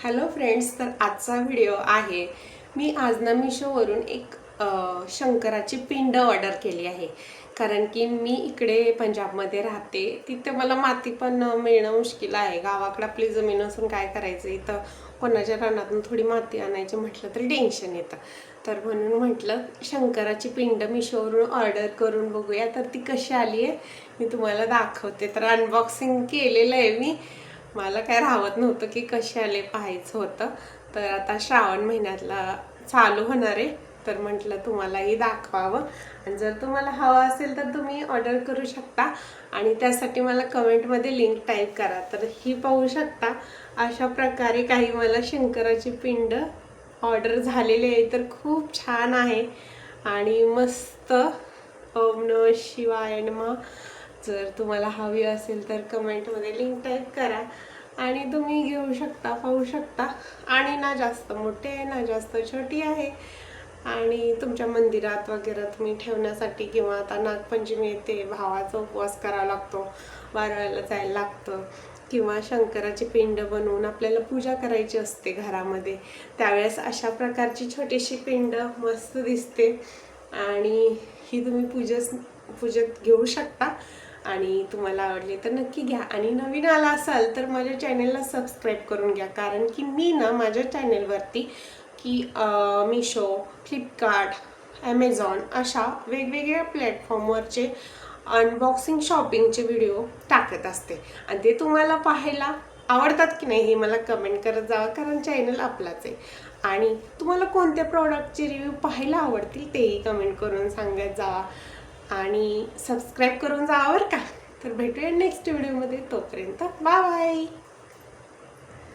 Hello friends, तर आजचा video आहे मी आज ना मीशोवरून एक शंकराची पिंड ऑर्डर केली आहे. कारण की मी इकडे पंजाबमध्ये राहते, तिथे मला माती पण मिळणं मुश्किल आहे. गावाकडे आपली जमीन असून काय करायचं, इथं कोणाच्या रानातून थोडी माती आणायची म्हटलं तरी टेन्शन येतं. तर म्हणून म्हटलं शंकराची पिंड मीशोवरून ऑर्डर करून बघूया तर ती कशी आली आहे मी तुम्हाला दाखवते. तर अनबॉक्सिंग केलेलं आहे मी, मला काय राहत नव्हतं की कसे आले पाहायचं होतं. तर आता श्रावण महिन्यातला चालू होणार आहे, तर म्हटलं तुम्हालाही दाखवावं. आणि जर तुम्हाला हवं असेल तर तुम्ही ऑर्डर करू शकता आणि त्यासाठी मला कमेंटमध्ये लिंक टाईप करा. तर ही पाहू शकता अशा प्रकारे काही मला शंकराची पिंड ऑर्डर झालेली आहे. तर खूप छान आहे आणि मस्त. ओम नमः शिवाय नमः. जर तुम्हाला हवी असेल तर कमेंटमध्ये लिंक टाईप करा आणि तुम्ही घेऊ शकता, पाहू शकता. आणि ना जास्त मोठे आहे ना जास्त छोटी आहे आणि तुमच्या मंदिरात वगैरे तुम्ही ठेवण्यासाठी किंवा आता नागपंचमी येते, भावाचा उपवास करावा लागतो, वारुळाला जायला लागतं किंवा शंकराची पिंड बनवून आपल्याला पूजा करायची असते घरामध्ये, त्यावेळेस अशा प्रकारची छोटीशी पिंड मस्त दिसते आणि ही तुम्ही पूजेत घेऊ शकता. आणि तुम्हाला आवडले तर नक्की घ्या आणि नवीन आला असाल तर माझ्या चॅनलला सबस्क्राईब करून घ्या. कारण की मी ना माझ्या चॅनलवरती की मिशो, फ्लिपकार्ट, ॲमेझॉन अशा वेगवेगळ्या प्लॅटफॉर्मवरचे अनबॉक्सिंग शॉपिंगचे व्हिडिओ टाकत असते आणि ते तुम्हाला पाहायला आवडतात की नाही हे मला कमेंट करत जावा. कारण चॅनल आपलाच आहे आणि तुम्हाला कोणत्या प्रॉडक्टचे रिव्ह्यू पाहायला आवडतील तेही कमेंट करून सांगत जावा आणि सबस्क्राईब करून जावा बरं का. तर भेटूया नेक्स्ट व्हिडिओमध्ये, तोपर्यंत बाय बाय.